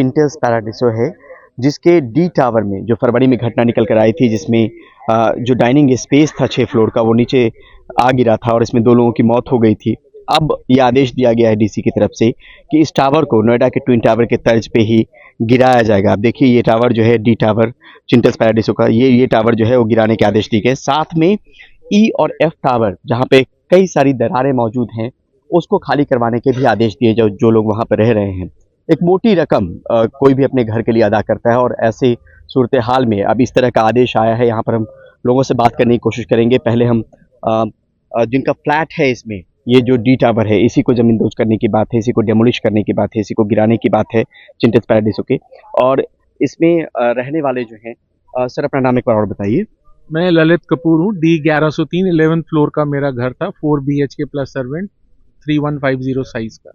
Entails Paradiso है, जिसके D tower में जो फरवरी में घटना निकल कर आई थी, जिसमें जो डाइनिंग स्पेस था 6 फ्लोर का, वो नीचे आ गिरा था और इसमें 2 लोगों की मौत हो गई थी। अब ये आदेश दिया गया है डीसी की तरफ से कि इस टावर को नोएडा के ट्विन टावर के तर्ज पे ही गिराया जाएगा। आप देखिए, ये टावर जो है डी टावर इंटेल्स पैराडिसो का, ये टावर जो है वो गिराने के आदेश दिए गए। साथ में ई और एफ टावर, जहाँ पे कई सारी दरारें मौजूद हैं, उसको खाली करवाने के भी आदेश दिए, जो लोग वहाँ पर रह रहे हैं। एक मोटी रकम कोई भी अपने घर के लिए अदा करता है, और ऐसे सूरत हाल में अब इस तरह का आदेश आया है। यहाँ पर हम लोगों से बात करने की कोशिश करेंगे। पहले हम जिनका फ्लैट है इसमें, ये जो डी टावर है, इसी को जमींदोज करने की बात है, इसी को डेमोलिश करने की बात है, इसी को गिराने की बात है इंटेल्स पैराडिसो के। और इसमें रहने वाले जो हैं, सर अपना नाम एक बार और बताइए। मैं ललित कपूर हूँ। डी 1103 11th फ्लोर का मेरा घर था, 4 BHK प्लस सर्वेंट, 3150 साइज का।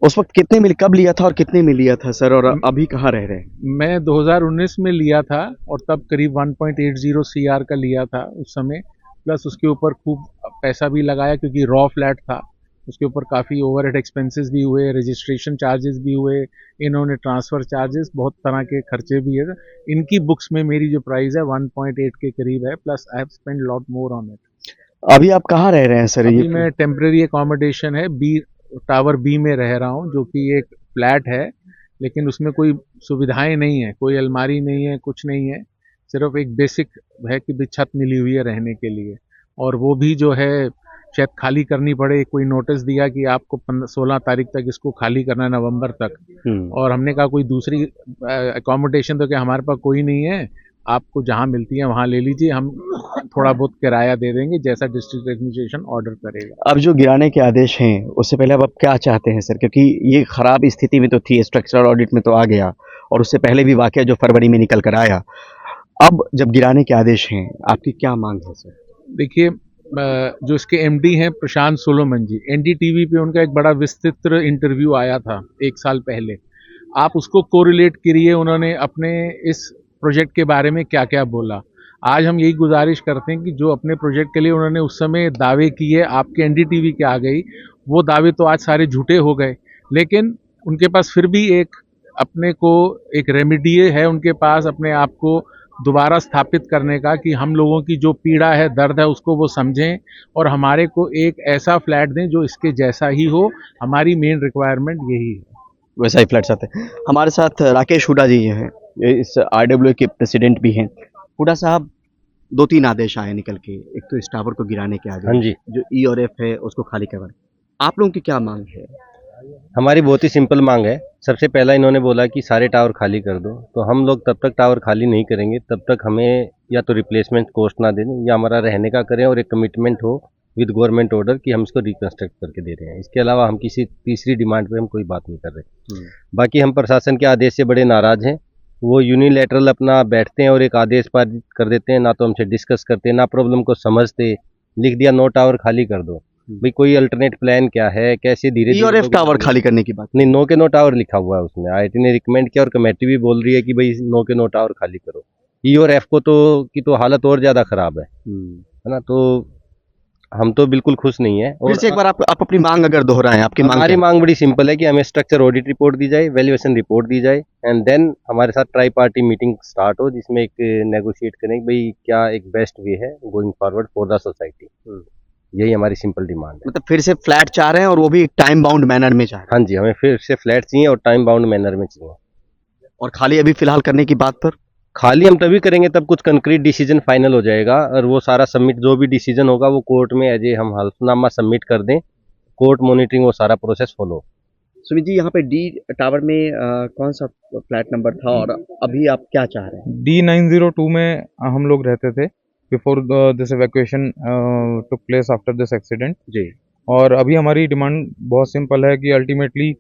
उस वक्त कितने में कब लिया था और कितने में लिया था सर, और अभी कहाँ रह रहे हैं? मैं 2019 में लिया था और तब करीब 1.80 CR का लिया था उस समय। प्लस उसके ऊपर खूब पैसा भी लगाया क्योंकि रॉ फ्लैट था। उसके ऊपर काफ़ी ओवरहेड एक्सपेंसेस भी हुए, रजिस्ट्रेशन चार्जेस भी हुए, इन्होंने ट्रांसफ़र चार्जेस, बहुत तरह के खर्चे भी है। इनकी बुक्स में मेरी जो प्राइस है 1.8 के करीब है, plus I have spend lot more on it. अभी आप कहाँ रह रहे हैं सर? अभी मैं टेम्परेरी अकोमोडेशन है, टावर बी में रह रहा हूँ, जो कि एक फ्लैट है, लेकिन उसमें कोई सुविधाएं नहीं है, कोई अलमारी नहीं है, कुछ नहीं है। सिर्फ एक बेसिक है कि छत मिली हुई है रहने के लिए, और वो भी जो है शायद खाली करनी पड़े। कोई नोटिस दिया कि आपको 16 तारीख तक इसको खाली करना है, नवंबर तक। और हमने कहा कोई दूसरी अकोमोडेशन तो क्या हमारे पास कोई नहीं है, आपको जहाँ मिलती है वहाँ ले लीजिए, हम थोड़ा बहुत किराया दे देंगे जैसा डिस्ट्रिक्ट एडमिनिस्ट्रेशन ऑर्डर करेगा। अब जो गिराने के आदेश हैं, उससे पहले अब आप क्या चाहते हैं सर? क्योंकि ये खराब स्थिति में तो थी, स्ट्रक्चरल ऑडिट में तो आ गया, और उससे पहले भी वाकया जो फरवरी में निकल कर आया। अब जब गिराने के आदेश हैं, आपकी क्या मांग है सर? देखिए, जो इसके एमडी हैं प्रशांत सोलोमन जी, एनडीटीवी पे उनका एक बड़ा विस्तृत इंटरव्यू आया था 1 साल पहले। आप उसको कोरिलेट करिए, उन्होंने अपने इस प्रोजेक्ट के बारे में क्या क्या बोला। आज हम यही गुजारिश करते हैं कि जो अपने प्रोजेक्ट के लिए उन्होंने उस समय दावे किए, आपके एनडीटीवी के आ गई, वो दावे तो आज सारे झूठे हो गए। लेकिन उनके पास फिर भी एक अपने को एक रेमेडिए है उनके पास, अपने आप को दोबारा स्थापित करने का, कि हम लोगों की जो पीड़ा है, दर्द है, उसको वो समझें और हमारे को एक ऐसा फ्लैट दें जो इसके जैसा ही हो। हमारी मेन रिक्वायरमेंट यही है। वैसा ही फ्लैट्स आते हैं। हमारे साथ राकेश हुडा जी हैं, इस RWA के प्रेसिडेंट भी हैं। हुडा साहब, 2-3 आदेश आए निकल के। एक तो इस टावर को गिराने के आदेश, हाँ जी, जो ई और एफ है उसको खाली करवाने। आप लोगों की क्या मांग है? हमारी बहुत ही सिंपल मांग है। सबसे पहला इन्होंने बोला कि सारे टावर खाली कर दो, तो हम लोग तब तक टावर खाली नहीं करेंगे तब तक हमें या तो रिप्लेसमेंट कॉस्ट ना दें या हमारा रहने का करें, और एक कमिटमेंट हो विद गवर्नमेंट ऑर्डर कि हम इसको रिकंस्ट्रक्ट करके दे रहे हैं। इसके अलावा हम किसी तीसरी डिमांड पे हम कोई बात नहीं कर रहे। बाकी हम प्रशासन के आदेश से बड़े नाराज हैं। वो यूनिलैटरल अपना बैठते हैं और एक आदेश पारित कर देते हैं, ना तो हमसे डिस्कस करते, ना प्रॉब्लम को समझते। लिख दिया 9 टावर खाली कर दो, भाई कोई अल्टरनेट प्लान क्या है, कैसे धीरे ई और एफ टावर खाली करने की बात? नहीं, 9 के 9 टावर लिखा हुआ है उसमें। आईटी ने रिकमेंड किया और कमेटी भी बोल रही है कि भाई 9 के 9 टावर खाली करो। ई और एफ को तो हालत और ज्यादा खराब है ना। तो हम तो बिल्कुल खुश नहीं है। और फिर से एक बार आप अपनी मांग अगर दोहराएं, आपकी मांग? हमारी मांग बड़ी सिंपल है कि हमें स्ट्रक्चर ऑडिट रिपोर्ट दी जाए, वैल्यूएशन रिपोर्ट दी जाए, एंड देन हमारे साथ ट्राई पार्टी मीटिंग स्टार्ट हो, जिसमें एक नेगोशिएट करें भाई क्या एक बेस्ट वे है going forward for the society. यही हमारी सिंपल डिमांड है। मतलब फिर से फ्लैट चाह रहे हैं, और वो भी टाइम बाउंड मैनर में चाह रहे हैं? हाँ जी, हमें फिर से फ्लैट चाहिए और टाइम बाउंड मैनर में चाहिए। और खाली अभी फिलहाल करने की बात पर? खाली हम तभी करेंगे तब कुछ कंक्रीट डिसीजन फाइनल हो जाएगा, और वो सारा सबमिट जो भी डिसीजन होगा वो कोर्ट में एज ए हम हल्फनामा सबमिट कर दें, कोर्ट मॉनिटरिंग वो सारा प्रोसेस फॉलो। सुमित जी, यहाँ पे डी टावर में कौन सा फ्लैट नंबर था, और अभी आप क्या चाह रहे हैं? D902 में हम लोग रहते थे before this evacuation took place after this accident जी। और अभी हमारी डिमांड बहुत सिंपल है कि अल्टीमेटली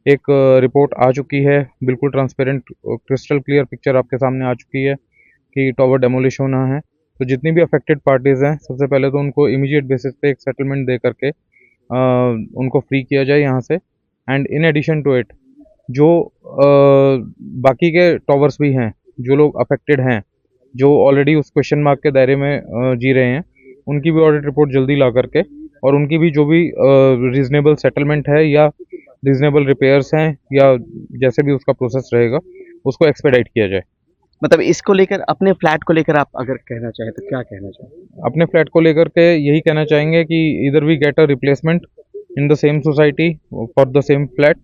एक रिपोर्ट आ चुकी है, बिल्कुल ट्रांसपेरेंट क्रिस्टल क्लियर पिक्चर आपके सामने आ चुकी है कि टावर डेमोलिश होना है। तो जितनी भी अफेक्टेड पार्टीज़ हैं, सबसे पहले तो उनको इमीडिएट बेसिस पे एक सेटलमेंट दे करके उनको फ्री किया जाए यहाँ से। And in addition to it, जो बाकी के टावर्स भी हैं, जो लोग अफेक्टेड हैं, जो ऑलरेडी उस क्वेश्चन मार्क के दायरे में जी रहे हैं, उनकी भी ऑडिट रिपोर्ट जल्दी ला करके, और उनकी भी जो भी रीजनेबल सेटलमेंट है या रीजनेबल रिपेयर्स हैं या जैसे भी उसका प्रोसेस रहेगा उसको एक्सपेडाइट किया जाए। मतलब इसको लेकर अपने फ्लैट को लेकर आप अगर कहना चाहें तो क्या कहना चाहें? अपने फ्लैट को लेकर के यही कहना चाहेंगे कि इधर we get a replacement in the same society for the same flat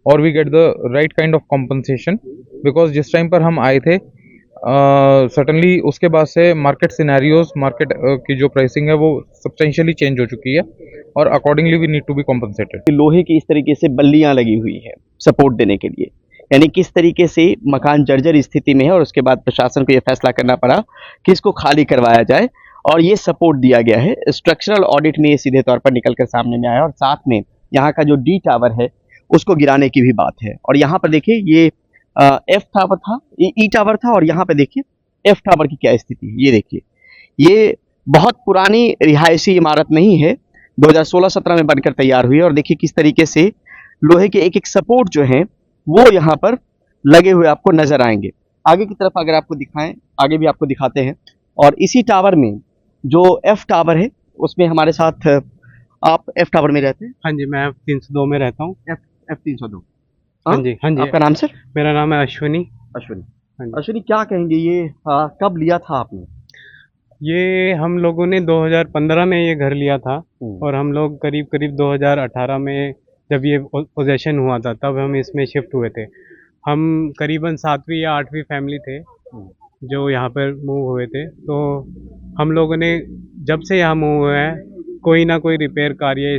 और we get the right kind of compensation, because जिस टाइम पर हम आए थे सर्टनली उसके बाद से मार्केट सिनेरियोज, मार्केट की जो प्राइसिंग है वो सब्सटेंशियली चेंज हो चुकी है और accordingly we need to be compensated. लोहे की इस तरीके से बल्लियां लगी हुई है सपोर्ट देने के लिए, यानी किस तरीके से मकान जर्जर स्थिति में है और उसके बाद प्रशासन को यह फैसला करना पड़ा कि इसको खाली करवाया जाए और ये सपोर्ट दिया गया है। स्ट्रक्चरल ऑडिट में ये सीधे तौर पर निकल कर सामने में आया और साथ में यहाँ का जो डी टावर है उसको गिराने की भी बात है। और यहाँ पर देखिए ये एफ टावर था, ये ई टावर था और यहाँ पे देखिए एफ टावर की क्या स्थिति है। ये देखिए ये बहुत पुरानी रिहायशी इमारत नहीं है, 2016-17 में बनकर तैयार हुई है और देखिए किस तरीके से लोहे के एक एक सपोर्ट जो हैं वो यहाँ पर लगे हुए आपको नजर आएंगे। आगे की तरफ अगर आपको दिखाएं, आगे भी आपको दिखाते हैं। और इसी टावर में जो एफ टावर है उसमें हमारे साथ आप एफ टावर में रहते हैं? हाँ जी, मैं F302 में रहता हूँ। एफ 302। हाँ जी, हाँ जी। आपका नाम सर? मेरा नाम है अश्विनी। अश्विनी। हाँ जी। अश्विनी क्या कहेंगे ये कब लिया था आपने? ये हम लोगों ने 2015 में ये घर लिया था और हम लोग करीब करीब 2018 में जब ये पोजेशन हुआ था तब हम इसमें शिफ्ट हुए थे। हम करीबन 7वीं या 8वीं फैमिली थे जो यहाँ पर मूव हुए थे। तो हम लोगों ने जब से यहाँ मूव हुए हैं कोई ना कोई रिपेयर कार्य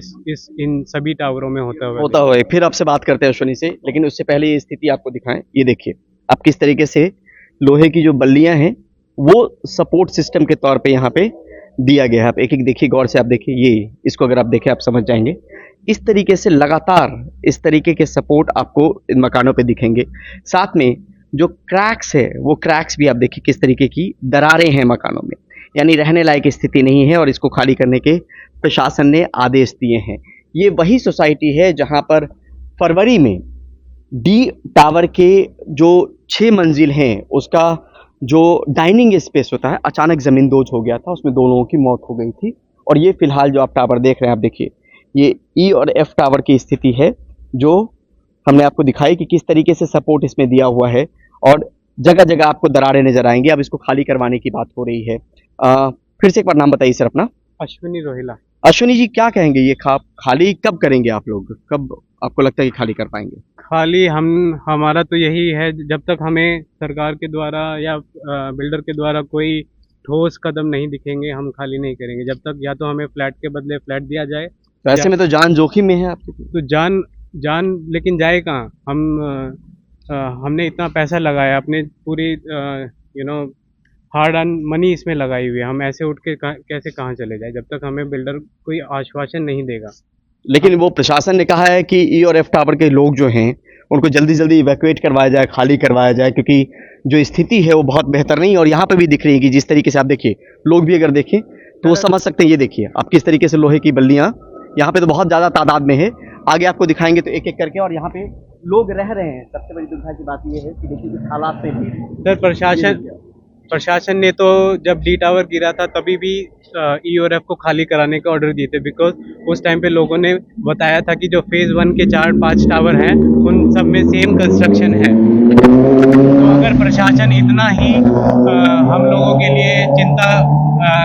इन सभी टावरों में होता हुआ है। फिर आपसे बात करते हैं अश्विनी से, लेकिन उससे पहले ये स्थिति आपको दिखाएं। ये देखिए आप किस तरीके से लोहे की जो बल्लियां हैं वो सपोर्ट सिस्टम के तौर पे यहाँ पे दिया गया है। आप एक एक देखिए, गौर से आप देखिए, ये इसको अगर आप देखें आप समझ जाएंगे। इस तरीके से लगातार इस तरीके के सपोर्ट आपको इन मकानों पे दिखेंगे। साथ में जो क्रैक्स है वो क्रैक्स भी आप देखिए किस तरीके की दरारें हैं मकानों में, यानी रहने लायक स्थिति नहीं है और इसको खाली करने के प्रशासन ने आदेश दिए हैं। ये वही सोसाइटी है जहां पर फरवरी में डी टावर के जो 6 मंजिल हैं उसका जो डाइनिंग स्पेस होता है अचानक ज़मींदोज हो गया था, उसमें 2 लोगों की मौत हो गई थी। और ये फिलहाल जो आप टावर देख रहे हैं, आप देखिए ये ई और एफ टावर की स्थिति है जो हमने आपको दिखाई कि किस तरीके से सपोर्ट इसमें दिया हुआ है और जगह जगह आपको दरारें नजर आएंगी। अब इसको खाली करवाने की बात हो रही है। फिर से एक बार नाम बताइए सर अपना। अश्विनी रोहिला। अश्विनी जी क्या कहेंगे, ये खाली कब करेंगे आप लोग, कब आपको लगता है कि खाली कर पाएंगे? खाली हमारा तो यही है, जब तक हमें सरकार के द्वारा या बिल्डर के द्वारा कोई ठोस कदम नहीं दिखेंगे हम खाली नहीं करेंगे। जब तक या तो हमें फ्लैट के बदले फ्लैट दिया जाए। तो ऐसे में तो जान जोखिम में है आपकी। तो जान लेकिन जाए कहाँ? हमने इतना पैसा लगाया, अपने पूरी हार्ड अर्न मनी इसमें लगाई हुई है। हम ऐसे उठ के कैसे कहाँ चले जाए जब तक हमें बिल्डर कोई आश्वासन नहीं देगा। लेकिन वो प्रशासन ने कहा है कि ई और एफ टावर के लोग जो हैं उनको जल्दी जल्दी इवैक्यूएट करवाया जाए, खाली करवाया जाए, क्योंकि जो स्थिति है वो बहुत बेहतर नहीं है। और यहाँ पे भी दिख रही है कि जिस तरीके से आप देखिए, लोग भी अगर देखें तो वो समझ सकते हैं। ये देखिए आप किस तरीके से लोहे की बल्लियाँ यहाँ पे तो बहुत ज़्यादा तादाद में है। आगे आपको दिखाएंगे तो एक एक करके, और यहाँ पे लोग रह रहे हैं। सबसे बड़ी दुविधा की बात ये है कि देखिए इस हालात में भी सर प्रशासन ने तो जब डी टावर गिरा था तभी भी ई और एफ को खाली कराने का ऑर्डर दिए थे, बिकॉज उस टाइम पे लोगों ने बताया था कि जो फेज 1 के 4-5 टावर हैं उन सब में सेम कंस्ट्रक्शन है। तो अगर प्रशासन इतना ही हम लोगों के लिए चिंता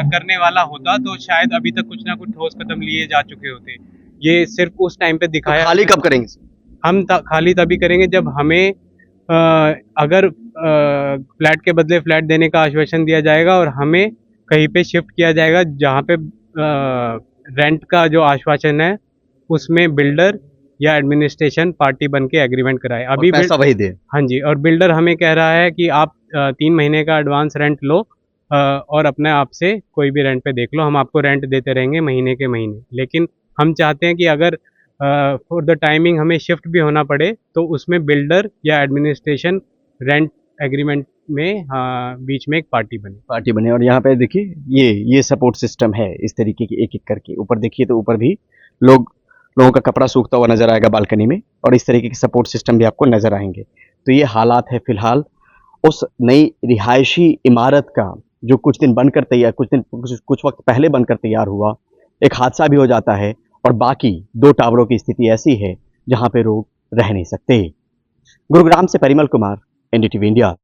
करने वाला होता तो शायद अभी तक कुछ ना कुछ ठोस कदम लिए जा चुके होते। ये सिर्फ उस टाइम पे दिखाया। खाली कब करेंगे? हम खाली तभी करेंगे जब हमें अगर फ्लैट के बदले फ्लैट देने का आश्वासन दिया जाएगा और हमें कहीं पे शिफ्ट किया जाएगा जहाँ पे रेंट का जो आश्वासन है उसमें बिल्डर या एडमिनिस्ट्रेशन पार्टी बन के एग्रीमेंट कराए। अभी पैसा वही दे। हाँ जी, और बिल्डर हमें कह रहा है कि आप 3 महीने का एडवांस रेंट लो और अपने आप से कोई भी रेंट पे देख लो, हम आपको रेंट देते रहेंगे महीने के महीने। लेकिन हम चाहते हैं कि अगर फॉर द टाइमिंग हमें शिफ्ट भी होना पड़े तो उसमें बिल्डर या एडमिनिस्ट्रेशन रेंट एग्रीमेंट में बीच में एक पार्टी बने। और यहाँ पे देखिए ये सपोर्ट सिस्टम है इस तरीके की, एक एक करके। ऊपर देखिए तो ऊपर भी लोगों का कपड़ा सूखता हुआ नजर आएगा बालकनी में, और इस तरीके के सपोर्ट सिस्टम भी आपको नजर आएंगे। तो ये हालात है फिलहाल उस नई रिहायशी इमारत का जो कुछ वक्त पहले बनकर तैयार हुआ। एक हादसा भी हो जाता है और बाकी 2 टावरों की स्थिति ऐसी है जहां पे लोग रह नहीं सकते। गुरुग्राम से परिमल कुमार, एनडीटीवी इंडिया।